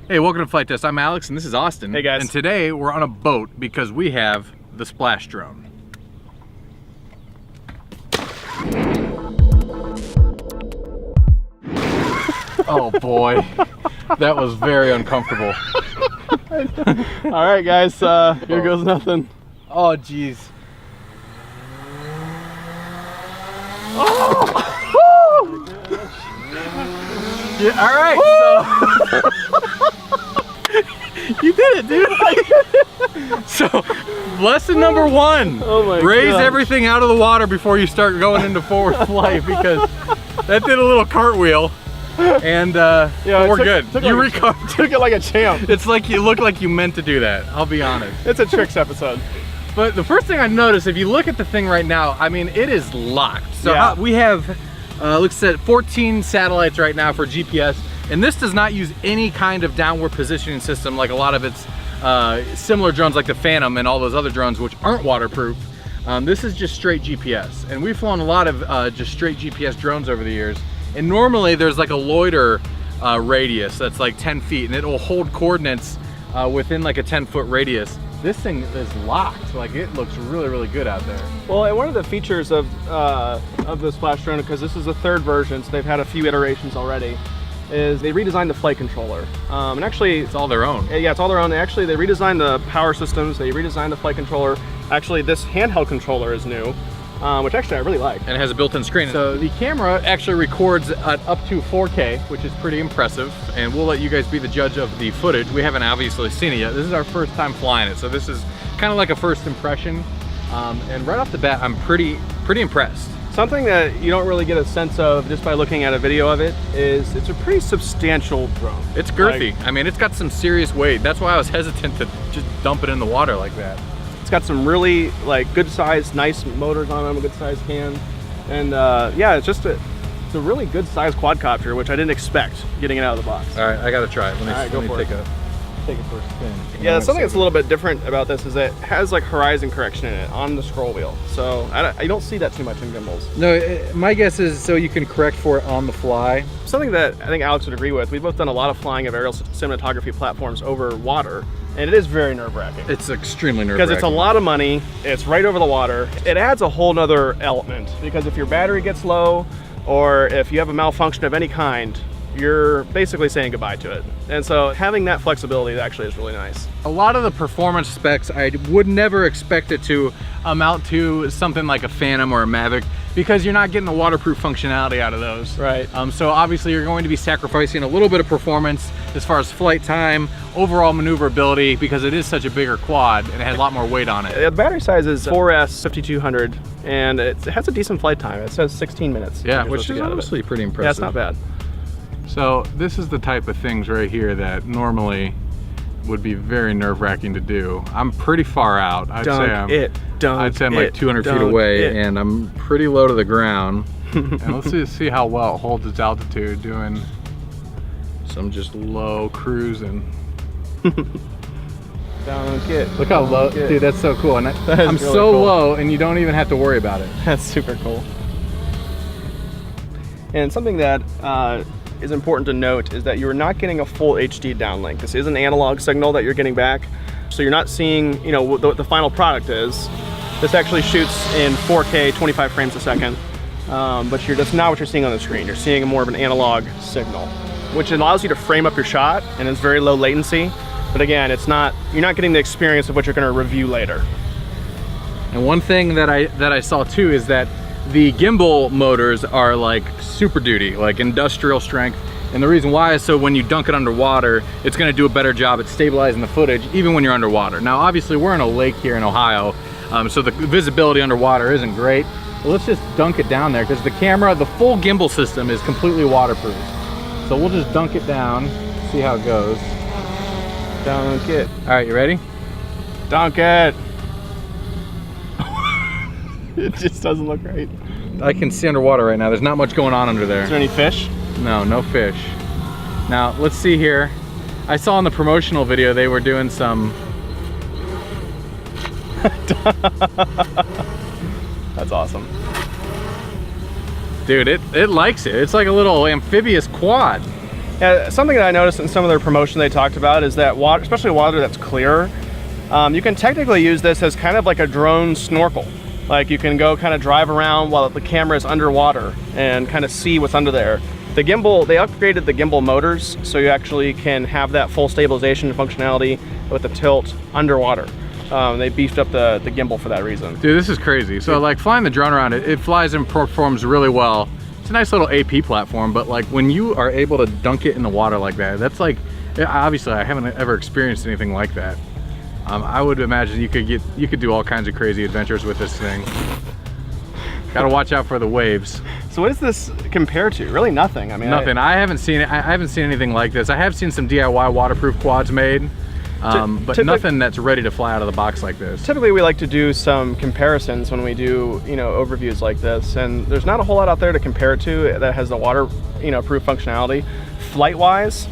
Hey, welcome to Flight Test. I'm Alex and this is Austin. Hey guys. And today we're on a boat because we have the Splash Drone. Oh boy, that was very uncomfortable. All right, guys, here goes nothing. Oh jeez. Oh! Yeah, all right. So you did it, dude. So lesson number one: raise everything out of the water before you start going into forward flight, because that did a little cartwheel. And yeah, we're good. You recovered. Took it like a champ. It's like you look like you meant to do that. I'll be honest. It's a tricks episode. But the first thing I noticed, if you look at the thing right now, I mean, it is locked. So yeah. We have, looks at 14 satellites right now for GPS, and this does not use any kind of downward positioning system like a lot of its similar drones, like the Phantom and all those other drones which aren't waterproof. This is just straight GPS, and we've flown a lot of just straight GPS drones over the years. And normally there's like a loiter radius that's like 10 feet, and it will hold coordinates within like a 10-foot radius. This thing is locked. Like, it looks really, really good out there. Well, and one of the features of the Splash Drone, because this is the third version, so they've had a few iterations already, is they redesigned the flight controller. And actually, it's all their own. Yeah, it's all their own. They redesigned the power systems. They redesigned the flight controller. Actually, this handheld controller is new. Which actually I really like. And it has a built-in screen. So the camera actually records at up to 4K, which is pretty impressive. And we'll let you guys be the judge of the footage. We haven't obviously seen it yet. This is our first time flying it. So this is kind of like a first impression. And right off the bat, I'm pretty impressed. Something that you don't really get a sense of just by looking at a video of it is it's a pretty substantial drone. It's girthy. Like, I mean, it's got some serious weight. That's why I was hesitant to just dump it in the water like that. It's got some really like good sized, nice motors on them, a good sized can, and yeah, it's a really good sized quadcopter, which I didn't expect getting it out of the box. All right, I gotta try it. Let me take it for a spin. Yeah, something that's a little bit different about this is that it has like horizon correction in it on the scroll wheel, so I don't see that too much in gimbals. No, my guess is so you can correct for it on the fly. Something that I think Alex would agree with, we've both done a lot of flying of aerial cinematography platforms over water. And it is very nerve-wracking. It's extremely nerve-wracking. Because it's a lot of money, it's right over the water. It adds a whole nother element, because if your battery gets low, or if you have a malfunction of any kind, you're basically saying goodbye to it. And so having that flexibility actually is really nice. A lot of the performance specs, I would never expect it to amount to something like a Phantom or a Mavic, because you're not getting the waterproof functionality out of those. Right. So obviously you're going to be sacrificing a little bit of performance as far as flight time, overall maneuverability, because it is such a bigger quad and it has a lot more weight on it. The battery size is 4S 5200, and it has a decent flight time. It says 16 minutes. Yeah, which is honestly pretty impressive. Yeah, it's not bad. So this is the type of things right here that normally would be very nerve-wracking to do. I'm pretty far out. I'd say I'm like 200 feet away, and I'm pretty low to the ground. And let's see how well it holds its altitude doing some just low cruising. Down kit. Look how low, dude, that's so cool. And I'm really so cool. Low, and you don't even have to worry about it. That's super cool. And something that is important to note is that you're not getting a full HD downlink. This is an analog signal that you're getting back. So you're not seeing, you know, what the final product is. This actually shoots in 4K, 25 frames a second. But that's not what you're seeing on the screen. You're seeing more of an analog signal, which allows you to frame up your shot, and it's very low latency. But again, you're not getting the experience of what you're gonna review later. And one thing that I saw too is that the gimbal motors are like Super Duty, like industrial strength. And the reason why is so when you dunk it underwater, it's gonna do a better job at stabilizing the footage, even when you're underwater. Now, obviously we're in a lake here in Ohio, so the visibility underwater isn't great. But let's just dunk it down there, because the camera, the full gimbal system is completely waterproof. So we'll just dunk it down, see how it goes. Dunk it. All right, you ready? Dunk it. It just doesn't look right. I can see underwater right now. There's not much going on under there. Is there any fish? No, no fish. Now, let's see here. I saw in the promotional video they were doing some... That's awesome. Dude, it likes it. It's like a little amphibious quad. Yeah, something that I noticed in some of their promotion they talked about is that water, especially water that's clear, you can technically use this as kind of like a drone snorkel. Like you can go kind of drive around while the camera is underwater and kind of see what's under there. The gimbal, they upgraded the gimbal motors so you actually can have that full stabilization functionality with the tilt underwater. They beefed up the gimbal for that reason. Dude, this is crazy. So like flying the drone around, it flies and performs really well. It's a nice little AP platform, but like when you are able to dunk it in the water like that, that's like, obviously I haven't ever experienced anything like that. I would imagine you could do all kinds of crazy adventures with this thing. Got to watch out for the waves. So what does this compare to? Really nothing. I mean, nothing. I haven't seen anything like this. I have seen some DIY waterproof quads made, but nothing that's ready to fly out of the box like this. Typically, we like to do some comparisons when we do, overviews like this, and there's not a whole lot out there to compare it to that has the water, proof functionality. Flight-wise,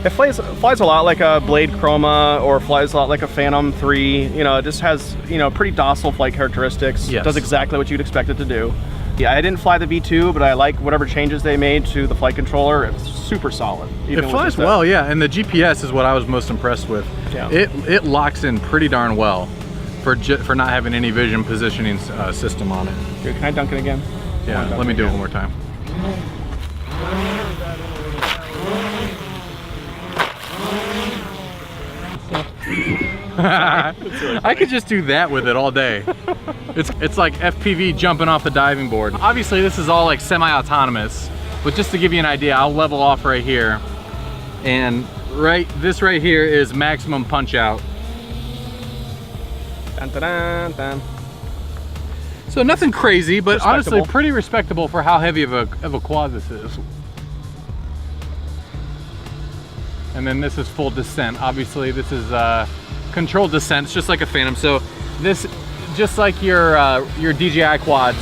it flies a lot like a Blade Chroma or flies a lot like a Phantom 3. It just has, pretty docile flight characteristics. Yes. Does exactly what you'd expect it to do. Yeah, I didn't fly the V2, but I like whatever changes they made to the flight controller. It's super solid. It flies well, yeah, and the GPS is what I was most impressed with. Yeah. It locks in pretty darn well for not having any vision positioning system on it. Dude, can I dunk it again? Yeah, let me do it one more time. I could just do that with it all day. It's like FPV jumping off the diving board. Obviously this is all like semi-autonomous, but just to give you an idea, I'll level off right here. And this right here is maximum punch out. Dun, dun, dun, dun. So nothing crazy, but honestly pretty respectable for how heavy of a quad this is. And then this is full descent. Obviously this is controlled descent. It's just like a Phantom. So this, just like your DJI quads,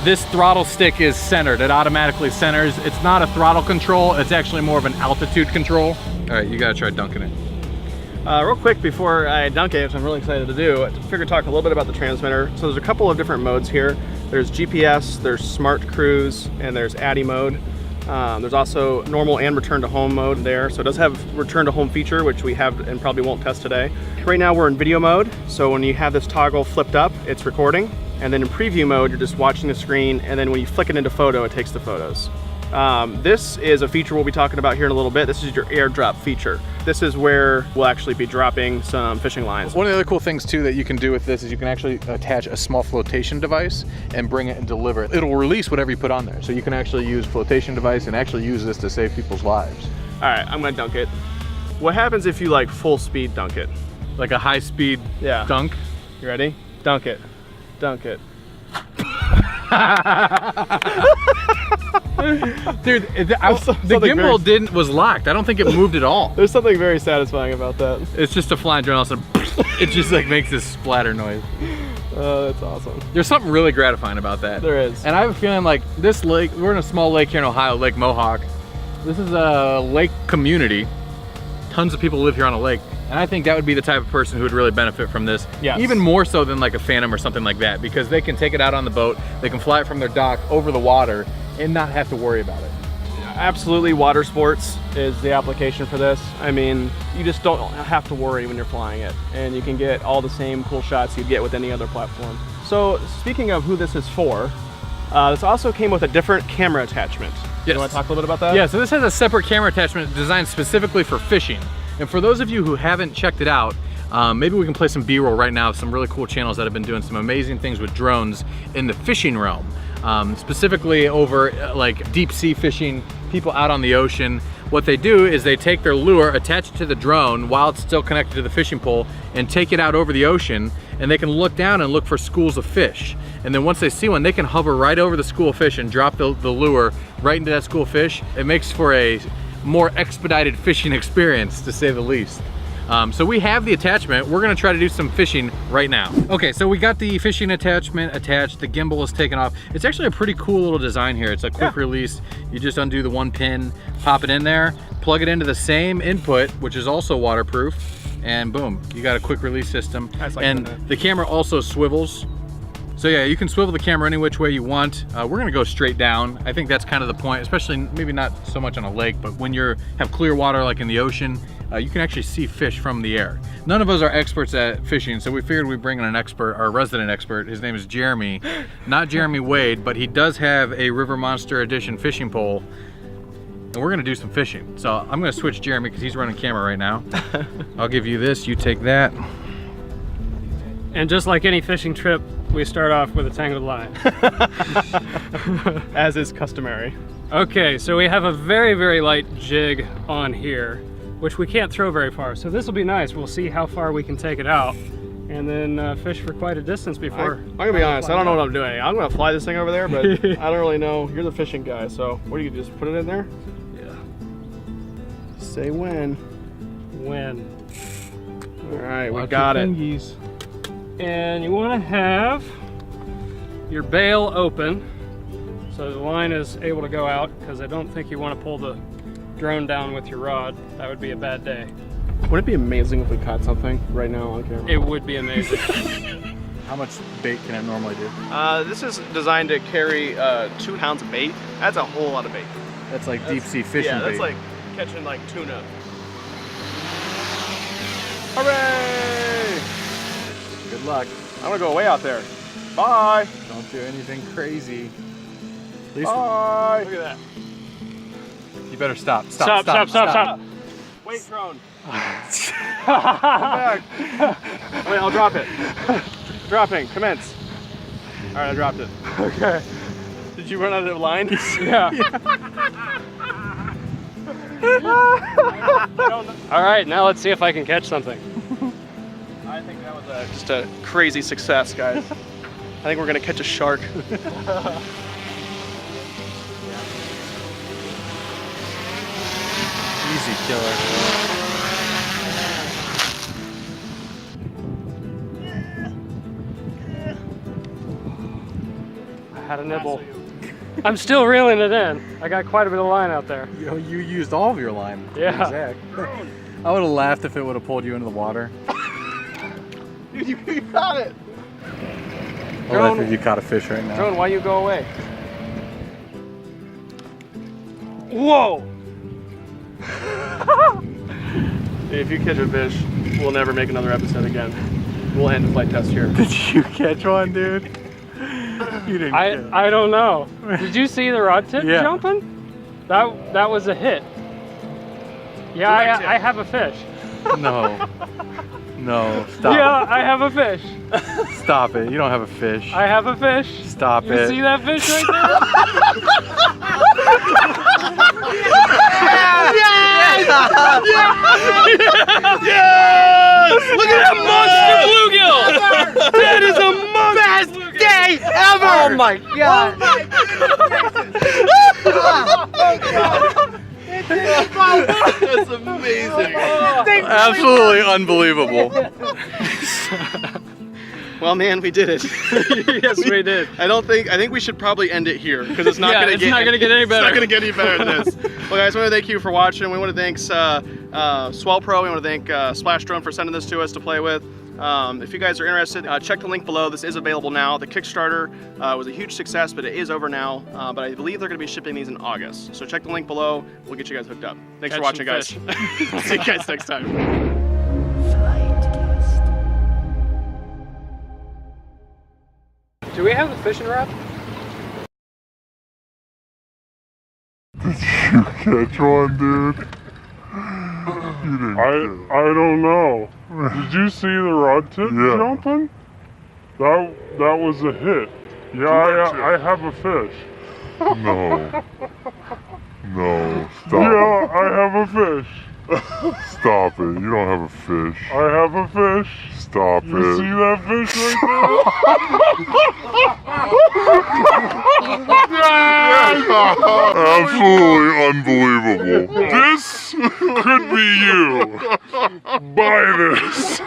this throttle stick is centered. It automatically centers. It's not a throttle control. It's actually more of an altitude control. All right, you gotta try dunking it. Real quick before I dunk it, which I'm really excited to do, I figured to talk a little bit about the transmitter. So there's a couple of different modes here. There's GPS, there's Smart Cruise, and there's ADDI mode. There's also normal and return to home mode there. So it does have return to home feature, which we have and probably won't test today. Right now we're in video mode. So when you have this toggle flipped up, it's recording. And then in preview mode, you're just watching the screen. And then when you flick it into photo, it takes the photos. This is a feature we'll be talking about here in a little bit. This is your airdrop feature. This is where we'll actually be dropping some fishing lines. One of the other cool things too that you can do with this is you can actually attach a small flotation device and bring it and deliver it. It'll release whatever you put on there. So you can actually use flotation device and actually use this to save people's lives. All right, I'm gonna dunk it. What happens if you like full speed dunk it? Like a high speed dunk? You ready? Dunk it. Dunk it. Dude, the gimbal was locked. I don't think it moved at all. There's something very satisfying about that. It's just a flying drone, also it just like makes this splatter noise. Oh, that's awesome. There's something really gratifying about that. There is. And I have a feeling like this lake, we're in a small lake here in Ohio, Lake Mohawk. This is a lake community. Tons of people live here on a lake. And I think that would be the type of person who would really benefit from this. Yes. Even more so than like a Phantom or something like that, because they can take it out on the boat, they can fly it from their dock over the water and not have to worry about it. Absolutely, water sports is the application for this. I mean, you just don't have to worry when you're flying it, and you can get all the same cool shots you'd get with any other platform. So speaking of who this is for, this also came with a different camera attachment. Yes. You want to talk a little bit about that? Yeah, so this has a separate camera attachment designed specifically for fishing. And for those of you who haven't checked it out, maybe we can play some B-roll right now of some really cool channels that have been doing some amazing things with drones in the fishing realm. Specifically over like deep sea fishing, people out on the ocean. What they do is they take their lure, attach it to the drone while it's still connected to the fishing pole, and take it out over the ocean, and they can look down and look for schools of fish. And then once they see one, they can hover right over the school of fish and drop the lure right into that school of fish. It makes for a more expedited fishing experience, to say the least. So we have the attachment. We're gonna try to do some fishing right now. Okay, so we got the fishing attachment attached. The gimbal is taken off. It's actually a pretty cool little design here. It's a quick release. You just undo the one pin, pop it in there, plug it into the same input, which is also waterproof, and boom, you got a quick release system. And the camera also swivels. So yeah, you can swivel the camera any which way you want. We're gonna go straight down. I think that's kind of the point, especially maybe not so much on a lake, but when you have clear water like in the ocean, you can actually see fish from the air. None of us are experts at fishing, so we figured we'd bring in an expert, our resident expert. His name is Jeremy, not Jeremy Wade, but he does have a River Monster Edition fishing pole, and we're gonna do some fishing. So I'm gonna switch Jeremy because he's running camera right now. I'll give you this, you take that. And just like any fishing trip, we start off with a tangled line. As is customary. Okay, so we have a very, very light jig on here, which we can't throw very far. So this will be nice. We'll see how far we can take it out and then fish for quite a distance before. I'm gonna be honest, I don't know what I'm doing. I'm gonna fly this thing over there, but I don't really know. You're the fishing guy, so what do you just put it in there? Yeah. Say when. When. All right, we got it. Thingies. And you want to have your bail open so the line is able to go out, because I don't think you want to pull the drone down with your rod. That would be a bad day. Wouldn't it be amazing if we caught something right now on camera? It would be amazing. How much bait can it normally do? This is designed to carry 2 pounds of bait. That's a whole lot of bait. That's like deep sea fishing bait. Yeah, that's like catching like tuna. Hooray! Good luck. I'm gonna go way out there. Bye! Don't do anything crazy. At least Bye! Look at that. you better stop. Stop. Wait, drone. Come back. Wait, I'll drop it. Dropping. Commence. All right, I dropped it. Okay. Did you run out of line? Yeah. All right, now let's see if I can catch something. I think that was just a crazy success, guys. I think we're gonna catch a shark. Easy killer. I had a nibble. I'm still reeling it in. I got quite a bit of line out there. You used all of your line. Yeah. Exact. I would have laughed if it would have pulled you into the water. Dude, you got it. I'll laugh if you caught a fish right now. Drone, why you go away? Whoa! If you catch a fish, we'll never make another episode again. We'll end the flight test here. Did you catch one, dude? You didn't. I don't know. Did you see the rod tip jumping? That was a hit. Yeah, I have a fish. No. No, stop. Yeah, I have a fish. Stop it. You don't have a fish. I have a fish. Stop You it. see that fish right there? Yes! Look at that monster bluegill! That is a monster bluegill! Day ever! Oh my god! That's amazing. Absolutely unbelievable. Well, man, we did it. Yes, we did. I think we should probably end it here because it's not Yeah, gonna it's not gonna get any better. It's not gonna get any better than this. Well, guys, we want to thank you for watching. We want to thank Swell Pro. We want to thank Splash Drone for sending this to us to play with. If you guys are interested, check the link below. This is available now. The Kickstarter was a huge success, but it is over now. But I believe they're going to be shipping these in August. So check the link below. We'll get you guys hooked up. Thanks for watching, guys. See you guys next time. Do we have a fishing rod? Did you catch one, dude? You didn't. I don't know. Did you see the rod tip jumping? That was a hit. Yeah, I have a fish. No. No, stop. Yeah, I have a fish. Stop it. You don't have a fish. I have a fish. Stop it. You see that fish right there? Absolutely unbelievable. This could be you. Buy this.